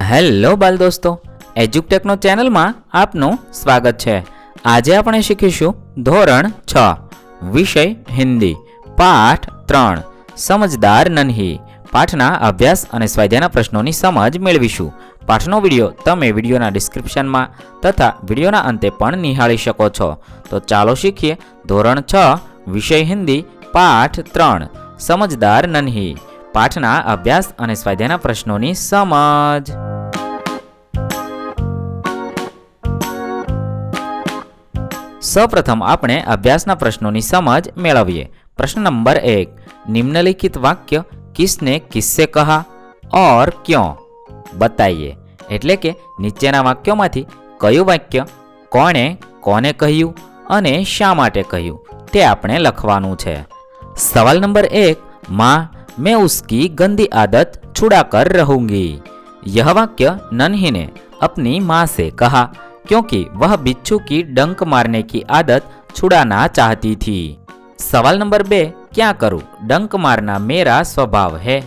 Hello બાલ દોસ્તો, એજ્યુકટેકનો ચેનલમાં આપનું સ્વાગત છે। આજે આપણે શીખીશું ધોરણ 6 વિષય હિન્દી પાઠ 3 સમજદાર નન્હી। પાઠના અભ્યાસ અને સ્વાધ્યાયના પ્રશ્નોની સમજ મેળવીશું। પાઠનો વિડીયો તમે વિડીયોના ડિસ્ક્રિપ્શનમાં તથા વિડીયોના અંતે પણ નિહાળી શકો છો। તો ચાલો શીખીએ ધોરણ 6 વિષય હિન્દી પાઠ 3 સમજદાર નન્હી। પાઠના અભ્યાસ અને સ્વાધ્યાયના પ્રશ્નોની સમજ। સૌપ્રથમ આપણે અભ્યાસના પ્રશ્નોની સમજ મેળવીએ। પ્રશ્ન નંબર 1, निम्नलिखित वाक्य किसने किससे कहा और क्यों बताइए। એટલે કે નીચેના વાક્યોમાંથી કયું વાક્ય કોણે કોને કહ્યું અને શા માટે કહ્યું તે આપણે લખવાનું છે। સવાલ નંબર 1, माँ मैं उसकी गंदी आदत छुड़ा कर रहूंगी। यह वाक्य नन्ही ने अपनी माँ से कहा क्योंकि वह बिच्छू की डंक मारने की आदत छुड़ाना चाहती थी। सवाल नंबर 2, क्या करूं, डंक मारना मेरा स्वभाव है।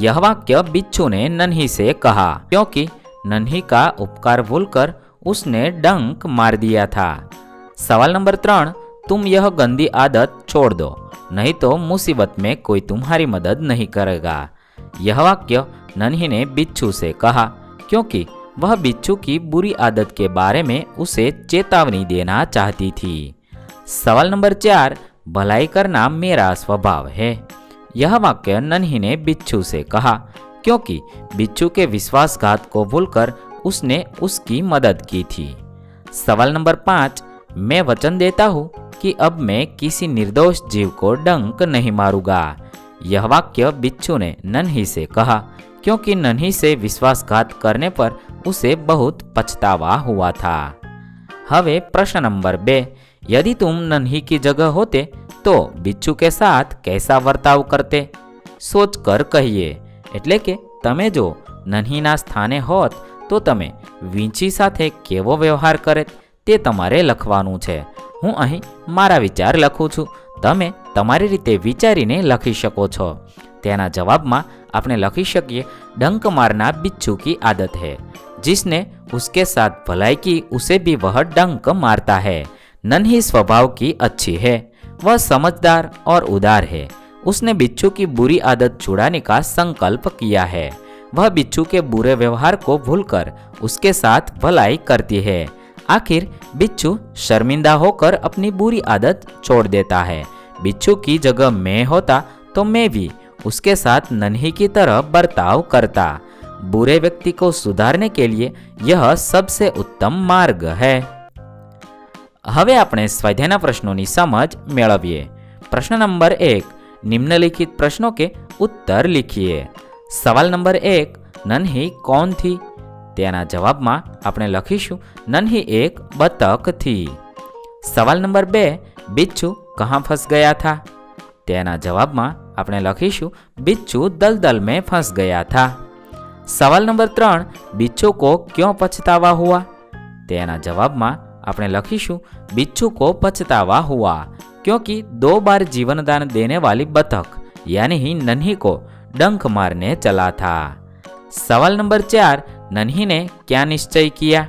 यह वाक्य बिच्छू ने नन्ही से कहा क्योंकि नन्ही का उपकार भूलकर उसने डंक मार दिया था। सवाल नंबर 3, तुम यह गंदी आदत छोड़ दो, नहीं तो मुसीबत में कोई तुम्हारी मदद नहीं करेगा। यह वाक्य नन्ही ने बिच्छू से कहा क्योंकि वह बिच्छू की बुरी आदत के बारे में उसे चेतावनी देना चाहती थी। सवाल नंबर 4, भलाई करना मेरा स्वभाव है। यह वाक्य नन्ही ने बिच्छू से कहा क्योंकि बिच्छू के विश्वासघात को भूलकर उसने उसकी मदद की थी। सवाल नंबर 5, मैं वचन देता हूँ कि अब मैं किसी निर्दोष जीव को डंक नहीं मारूंगा। यह वाक्य बिच्छू ने नन्ही से कहा क्योंकि नन्ही से विश्वासघात करने पर उसे बहुत पछतावा हुआ था। हवे प्रश्न नंबर 2, यदि तुम नन्ही की जगह होते तो बिच्छू के साथ कैसा वर्ताव करते, सोच कर कहिए। એટલે કે તમે જો નન્હીના સ્થાને હોત તો તમે વીંછી સાથે કેવો વ્યવહાર કરે તે તમારે લખવાનું છે। હું અહીં મારા વિચાર લખું છું, તમે તમારી રીતે વિચારીને લખી શકો છો। તેના જવાબમાં આપણે લખી શકીએ, डंक मारना बिच्छू की आदत है, जिसने उसके साथ भलाई की उसे भी वह डंक मारता है। नन्ही स्वभाव की अच्छी है, वह समझदार और उदार है। उसने बिच्छू की बुरी आदत छुड़ाने का संकल्प किया है। वह बिच्छू के बुरे व्यवहार को भूलकर उसके साथ भलाई करती है। आखिर बिच्छू शर्मिंदा होकर अपनी बुरी आदत छोड़ देता है। बिच्छू की जगह मैं होता तो मैं भी उसके साथ नन्ही की तरह बर्ताव करता। बुरे व्यक्ति को सुधारने के लिए यह सबसे उत्तम मार्ग है। હવે આપણે સ્વાધ્યાયના પ્રશ્નોની સમજ મેળવીએ। પ્રશ્ન નંબર 1, निम्नलिखित प्रश्नों के उत्तर लिखिए। सवाल नंबर 1, नन्ही कौन थी? તેના જવાબમાં આપણે લખીશું, नन्ही एक बतख थी। सवाल नंबर 2, बिच्छू कहाँ फंस गया था? તેના જવાબમાં આપણે લખીશું, बिच्छू दलदल में फंस गया था। सवाल नंबर 3, बिच्छू को क्यों पछतावा हुआ? તેના જવાબમાં આપણે લખીશું, बिच्छू को पछतावा हुआ क्योंकि 2 बार जीवनदान देने वाली बतख यानी ही नन्ही को डंक मारने चला था। सवाल नंबर 4, नन्ही ने क्या निश्चय किया?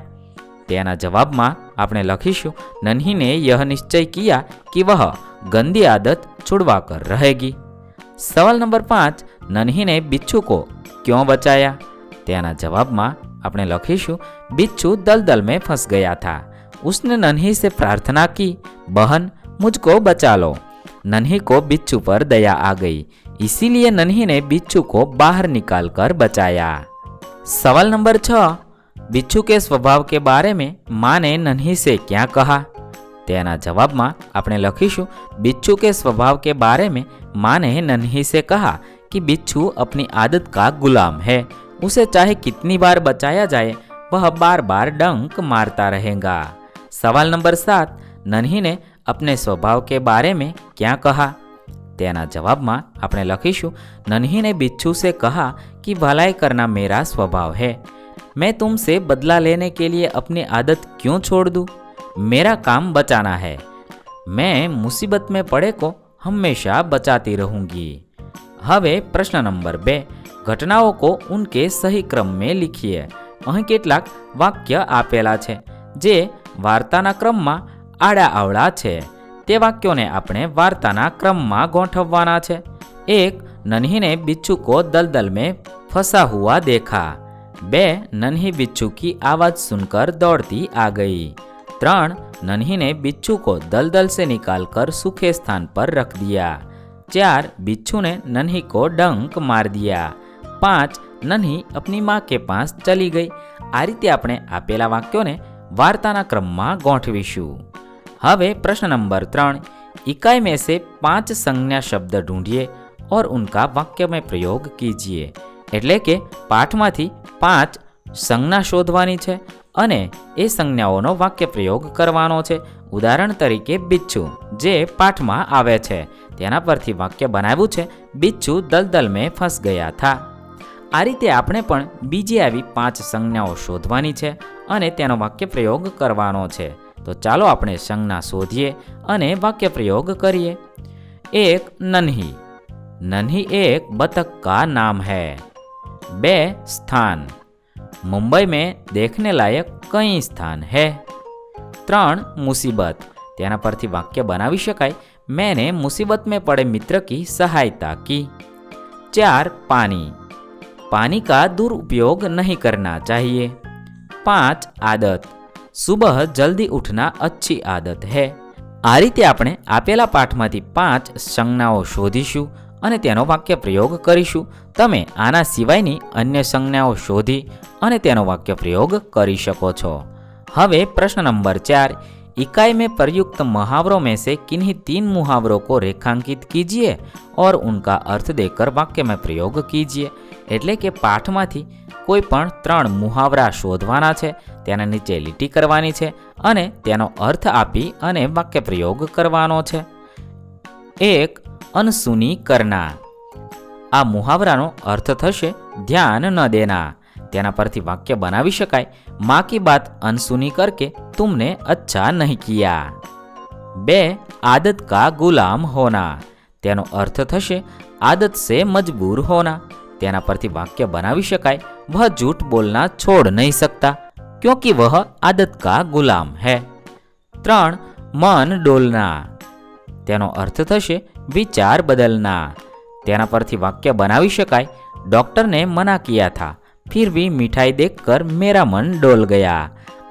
તેના જવાબમાં આપણે લખીશું, नन्ही ने यह निश्चय किया कि वह गंदी आदत छुड़वा कर रहेगी। सवाल नंबर 5, नन्ही ने बिच्छू को क्यों बचाया? તેના જવાબમાં આપણે લખીશું, बिच्छू दलदल में फंस गया था। उसने नन्ही से प्रार्थना की, बहन मुझको बचा लो। नन्ही को बिच्छू पर दया आ गई, इसीलिए नन्ही ने बिच्छू को बाहर निकाल कर बचाया। सवाल नंबर 6, बिच्छू के स्वभाव के बारे में माँ ने नन्ही से क्या कहा? તેના જવાબમાં આપણે લખીશું, बिच्छू के स्वभाव के बारे में माँ ने नन्ही से कहा कि बिच्छू अपनी आदत का गुलाम है, उसे चाहे कितनी बार बचाया जाए वह बार बार डंक मारता रहेगा। सवाल नंबर 7, नन्ही ने अपने स्वभाव के बारे में क्या कहा? તેના જવાબમાં આપણે લખીશું, नन्ही ने बिच्छू से कहा कि भलाई करना मेरा स्वभाव है। मैं तुमसे बदला लेने के लिए अपनी आदत क्यों छोड़ दूँ? मेरा काम बचाना है। मैं मुसीबत में पड़े को हमेशा बचाती रहूँगी। હવે પ્રશ્ન નંબર 2, घटनाओं को उनके सही क्रम में लिखिए। અહીં કેટલાક વાક્ય આપેલા છે જે વાર્તાના ક્રમમાં આડા અવળા છે। તે વાક્યોને આપણે વાર્તાના ક્રમમાં ગોઠવવાના છે। 1. नन्ही ने बिच्छू को दलदल में फंसा हुआ देखा। 2. नन्ही बिच्छू की आवाज़ सुनकर दौड़ती आ गई। 3. नन्ही ने बिच्छू को दलदल से निकालकर सूखे स्थान पर रख दिया। 4. बिच्छू ने नन्ही को डंक मार दिया। 5. नन्ही अपनी माँ के पास चली गई। आ रीते આપણે આપેલા વાક્યોને વાર્તાના ક્રમમાં ગોઠવીશું। હવે પ્રશ્ન નંબર 3, इकाई में से 5 संज्ञा शब्द ढूंढिए और उनका वाक्य में प्रयोग कीजिए। એટલે કે પાઠમાંથી 5 સંજ્ઞા શોધવાની છે અને એ સંજ્ઞાઓનો વાક્ય પ્રયોગ કરવાનો છે। ઉદાહરણ તરીકે બિચ્છુ જે પાઠમાં આવે છે તેના પરથી વાક્ય બનાવ્યું છે, બિચ્છુ દલદલ में फंस गया था। આ રીતે આપણે પણ બીજી આવી 5 સંજ્ઞાઓ શોધવાની છે અને તેનો વાક્ય પ્રયોગ કરવાનો છે। તો ચાલો આપણે સંજ્ઞા શોધીએ અને વાક્ય પ્રયોગ કરીએ। 1. नन्ही। नन्ही एक बतख का नाम है। 2. स्थान। मुंबई में देखने लायक कई स्थान है। 3. मुसीबत। તેના પરથી વાક્ય બનાવી શકાય, मैंने मुसीबत में पड़े मित्र की सहायता की। 4. पानी। पानी का दुरुपयोग नहीं करना चाहिए। 5. आदत। सुबह जल्दी उठना अच्छी आदत है। आ रीते આપણે આપેલા પાઠમાંથી 5 સંજ્ઞાઓ શોધીશું અને તેનો વાક્ય પ્રયોગ કરીશું। તમે આના સિવાયની અન્ય સંજ્ઞાઓ શોધી અને તેનો વાક્ય પ્રયોગ કરી શકો છો। હવે પ્રશ્ન નંબર 4, इकाई में प्रयुक्त मुहावरों में से किन्हीं 3 मुहावरों को रेखांकित कीजिए और उनका अर्थ देकर वाक्य में प्रयोग कीजिए। એટલે કે પાઠમાંથી કોઈ પણ 3 મુહાવરા શોધવાના છે, તેના નીચે લીટી કરવાની છે અને તેનો અર્થ આપી અને વાક્ય પ્રયોગ કરવાનો છે। 1. અનસુની કરના। આ મુહાવરાનો અર્થ થશે ધ્યાન ન દેના। તેના પરથી વાક્ય બનાવી શકાય, माँ की बात अनसुनी करके तुमने अच्छा नहीं किया। 2. आदत का गुलाम होना। તેનો અર્થ થશે आदत से मजबूर होना। તેના પરથી વાક્ય બનાવી શકાય, वह झूठ बोलना छोड़ नहीं सकता क्योंकि वह आदत का गुलाम है। 3. मन डोलना। તેનો અર્થ થશે विचार बदलना। તેના પરથી વાક્ય બનાવી શકાય, डॉक्टर ने मना किया था फिर भी मिठाई देखकर मेरा मन डोल गया।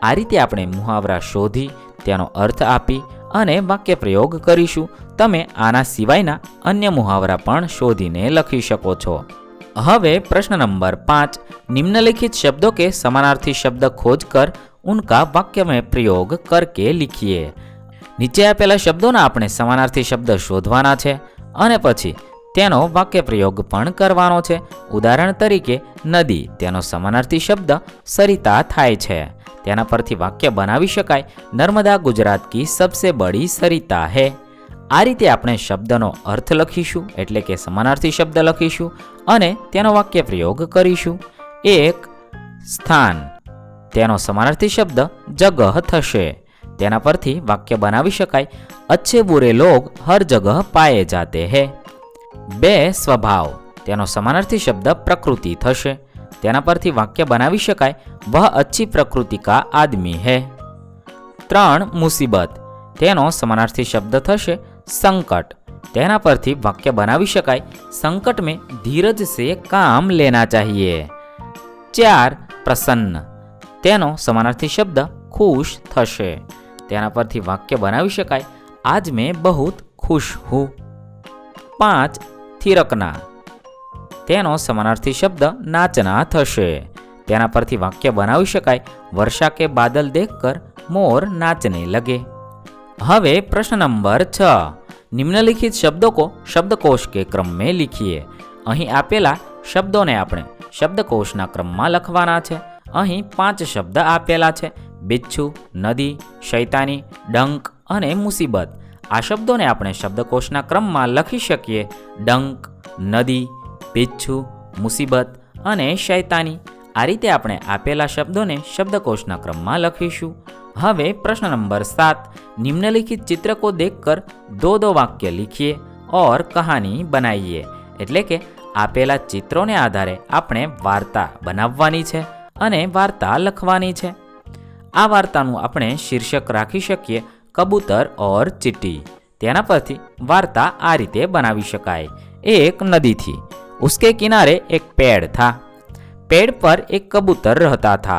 आ रीते આપણે મુહાવરા શોધી તેનો અર્થ આપી અને વાક્ય પ્રયોગ કરીશું। તમે આના સિવાયના અન્ય મુહાવરા પણ શોધીને લખી શકો છો। હવે પ્રશ્ન નંબર 5, निम्नलिखित शब्दों के समानार्थी शब्द खोजकर उनका वाक्य में प्रयोग करके लिखिए। નીચે આપેલા શબ્દોના આપણે સમાનાર્થી શબ્દ શોધવાના છે અને પછી તેનો વાક્ય પ્રયોગ પણ કરવાનો છે। ઉદાહરણ તરીકે નદી, તેનો સમાનાર્થી શબ્દ સરિતા થાય છે। તેના પરથી વાક્ય બનાવી શકાય, નર્મદા ગુજરાત की सबसे बड़ी सरिता है। આ રીતે આપણે શબ્દનો અર્થ લખીશું, એટલે કે સમાનાર્થી શબ્દ લખીશું અને તેનો વાક્ય પ્રયોગ કરીશું। 1. સ્થાન। તેનો સમાનાર્થી શબ્દ જગહ થશે। તેના પરથી વાક્ય બનાવી શકાય, अच्छे बुरे लोग हर जगह पाए जाते हैं। 2. स्वभाव। તેનો સમાનાર્થી શબ્દ પ્રકૃતિ થશે। તેના પરથી વાક્ય બનાવી શકાય, वह अच्छी प्रकृति का आदमी है। 3. मुसीबत। તેનો સમાનાર્થી શબ્દ થશે संकट। તેના પરથી વાક્ય બનાવી શકાય, संकट में धीरज से काम लेना चाहिए। 4. प्रसन्न। તેનો સમાનાર્થી શબ્દ खुश થશે। તેના પરથી વાક્ય બનાવી શકાય, आज मैं बहुत खुश हूँ। 5. थिरकना। તેનો સમાનાર્થી શબ્દ નાચના થશે। તેના પરથી વાક્ય બનાવી શકાય, वर्षा के बादल देखकर मोर नाचने लगे। હવે પ્રશ્ન નંબર 6, નિમ્નલિખિત શબ્દો को શબ્દકોશ के क्रम में लिखिए। અહીં આપેલા શબ્દોને આપણે શબ્દકોશના ક્રમમાં લખવાના છે। અહીં 5 શબ્દ આપેલા છે, બિચ્છુ, નદી, શૈતાની, ડંક અને મુસીબત। આ શબ્દોને આપણે શબ્દકોશના ક્રમમાં લખી શકીએ, ડંક, નદી, બિચ્છુ, મુસીબત અને શૈતાની। આ રીતે આપણે આપેલા શબ્દોને શબ્દકોશના ક્રમમાં લખીશું। હવે પ્રશ્ન નંબર 7, निम्नलिखित चित्र को देखकर 2-2 वाक्य लिखिए और कहानी बनाइए। એટલે કે આપેલા ચિત્રોને આધારે આપણે વાર્તા બનાવવાની છે અને વાર્તા લખવાની છે. આ વાર્તાનું આપણે શીર્ષક રાખી શકીએ કબૂતર ઓર ચીંટી. તેના પરથી વાર્તા આ રીતે બનાવી શકાય. એક નદી थी, उसके किनारे एक पेड़ था. पेड़ पर एक कबूतर रहता था.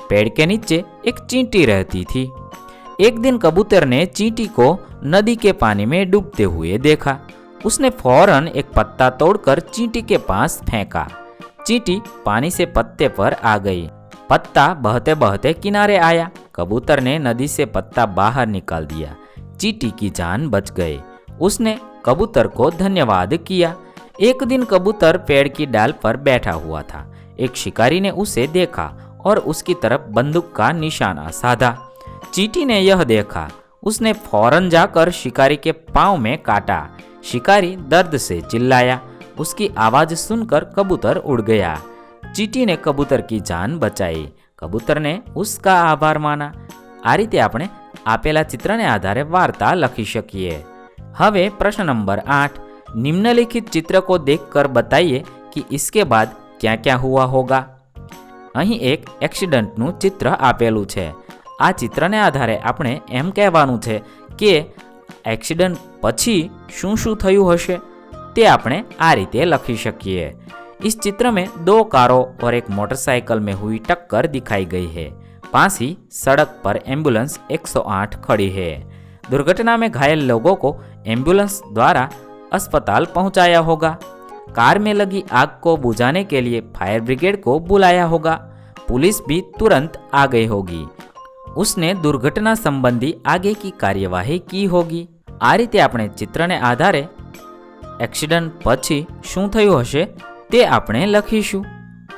पेड़ के नीचे एक चींटी रहती थी. एक दिन कबूतर ने चींटी को नदी के पानी में डूबते हुए देखा. उसने फौरन एक पत्ता तोड़कर चींटी के पास फेंका. चींटी पानी से पत्ते पर आ गई. पत्ता बहते बहते किनारे आया. कबूतर ने नदी से पत्ता बाहर निकाल दिया. चींटी की जान बच गई. उसने कबूतर को धन्यवाद किया. एक दिन कबूतर पेड़ की डाल पर बैठा हुआ था. एक शिकारी ने उसे देखा और उसकी तरफ बंदूक का निशाना साधा. चींटी ने यह देखा. उसने फौरन जाकर शिकारी के पांव में काटा. शिकारी दर्द से चिल्लाया. उसकी आवाज सुनकर कबूतर उड़ गया. चींटी ने कबूतर की जान बचाई. कबूतर ने उसका आभार माना. आ रीते આપણે આપેલા ચિત્રને આધારે વાર્તા લખી શકીએ. હવે પ્રશ્ન નંબર 8. निम्नलिखित चित्र को देखकर बताइए कि इसके बाद क्या क्या हुआ होगा. અહીં એક એક્સિડન્ટનું ચિત્ર આપેલું છે. આ ચિત્રને આધારે આપણે એમ કહેવાનું છે કે એક્સિડન્ટ પછી શું શું થયું હશે તે આપણે આ રીતે લખી શકીએ. इस चित्र में 2 कारों और एक मोटरसाइकिल में हुई टक्कर दिखाई गई है. पास ही सड़क पर एम्बुलेंस 108 खड़ी है. दुर्घटना में घायल लोगों को एम्बुलेंस द्वारा अस्पताल पहुंचाया होगा. कार में लगी आग को बुझाने के लिए फायर ब्रिगेड को बुलाया होगा. पुलिस भी तुरंत आ गई होगी. उसने दुर्घटना संबंधी आगे की कार्यवाही की होगी. आ रीते આપણે ચિત્રને આધારે એક્સિડન્ટ પછી શું થયું હશે તે આપણે લખીશું.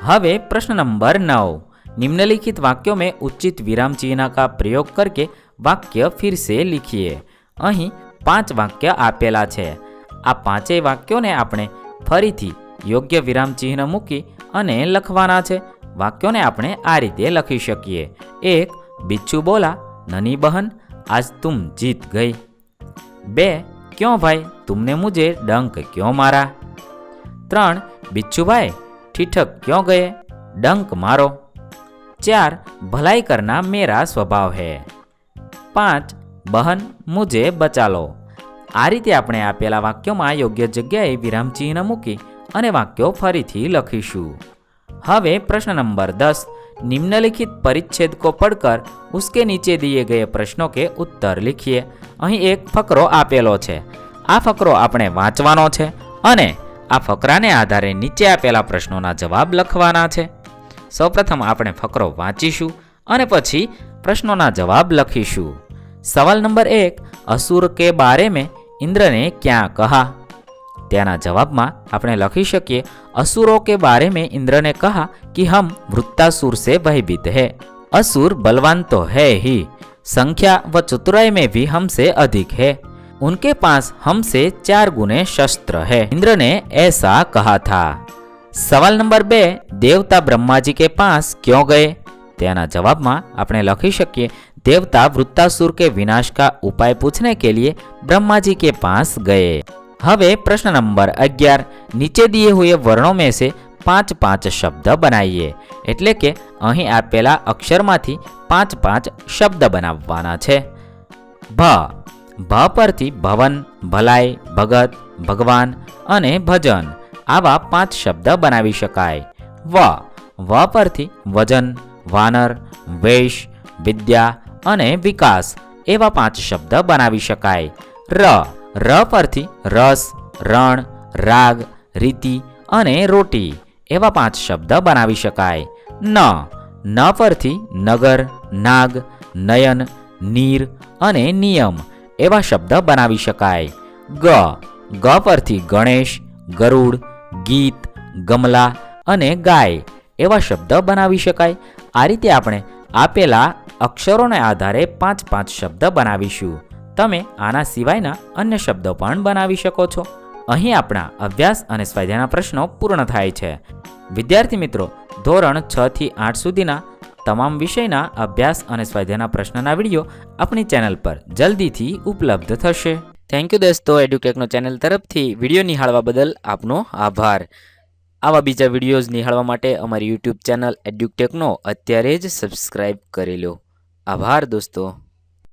હવે પ્રશ્ન નંબર 9. निम्नलिखित वाक्यों में उचित विराम चिन्ह का प्रयोग करके वाक्य फिर से लिखिए. અહીં 5 વાક્ય આપેલા છે. આ 5 વાક્યોને આપણે ફરીથી યોગ્ય વિરામ ચિહ્ન મૂકી અને લખવાના છે. વાક્યોને આપણે આ રીતે લખી શકીએ. 1. बिच्छू बोला, ननी बहन आज तुम जीत गई. 2. क्यों भाई तुमने मुझे डंक क्यों मारा. 3. बिच्छू भाई ठिठक क्यों गए, डंक मारो. 4. भलाई करना मेरा स्वभाव है. 5. बहन मुझे बचा लो. आ रीते આપણે આપેલા વાક્યોમાં યોગ્ય જગ્યાએ વિરામ ચિહ્ન મૂકી અને વાક્યો ફરીથી લખીશું. હવે પ્રશ્ન નંબર 10. निम्नलिखित परिच्छेद को पढ़कर उसके नीचे दिए गए प्रश्नों के उत्तर लिखिए. અહીં એક ફકરો આપેલો છે. આ ફકરો આપણે વાંચવાનો છે અને આ ફકરાને આધારે નીચે આપેલા પ્રશ્નોના જવાબ લખવાના છે. સૌપ્રથમ આપણે ફકરો વાંચીશું અને પછી પ્રશ્નોના જવાબ લખીશું. સવાલ નંબર 1. असुर के बारे में इंद्र ने क्या कहा. તેના જવાબમાં આપણે લખી શકીએ असुरों के बारे में इंद्र ने कहा कि हम वृत्तासुर से भयभीत है. असुर बलवान तो है ही, संख्या व चतुराई में भी हमसे अधिक है. उनके पास हमसे 4 गुने शस्त्र है. इंद्र ने ऐसा कहा था. सवाल नंबर 2. देवता ब्रह्मा जी के पास क्यों गए. તેના જવાબમાં આપણે લખી શકીએ देवता वृत्तासुर के विनाश का उपाय पूछने के लिए ब्रह्मा जी के पास गए. હવે પ્રશ્ન નંબર 11. નીચે दिए हुए वर्णों में से 5-5 શબ્દ બનાવીએ. એટલે કે અહીં આપેલા અક્ષરમાંથી 5-5 શબ્દ બનાવવાના છે. ભ પરથી ભવન, ભલાઈ, ભગત, ભગવાન અને ભજન આવા 5 શબ્દ બનાવી શકાય. વ પરથી વજન, વાનર, વેશ, વિદ્યા અને વિકાસ એવા 5 શબ્દ બનાવી શકાય. ર પરથી રસ, રણ, રાગ, રીતિ અને રોટી એવા 5 શબ્દ બનાવી શકાય. ન પરથી નગર, નાગ, નયન, નીર અને નિયમ એવા શબ્દ બનાવી શકાય. ગ પરથી ગણેશ, ગરુડ, ગીત, ગમલા અને ગાય એવા શબ્દ બનાવી શકાય. આ રીતે આપણે આપેલા અક્ષરોને આધારે 5-5 શબ્દ બનાવીશું. તમે આના સિવાયના અન્ય શબ્દો પણ બનાવી શકો છો. અહીં આપણા અભ્યાસ અને સ્વાધ્યાયના પ્રશ્નો પૂર્ણ થાય છે. વિદ્યાર્થી મિત્રો, ધોરણ 6 થી 8 સુધીના તમામ વિષયના અભ્યાસ અને સ્વાધ્યાયના પ્રશ્નના વિડીયો આપણી ચેનલ પર જલ્દીથી ઉપલબ્ધ થશે. થેન્ક યુ દોસ્તો. એડ્યુકેકનો ચેનલ તરફથી વિડીયો નિહાળવા બદલ આપનો આભાર. આવા બીજા વિડીયોઝ નિહાળવા માટે અમારી યુટ્યુબ ચેનલ એડ્યુટેકનો અત્યારે જ સબસ્ક્રાઈબ કરી લો. આભાર દોસ્તો.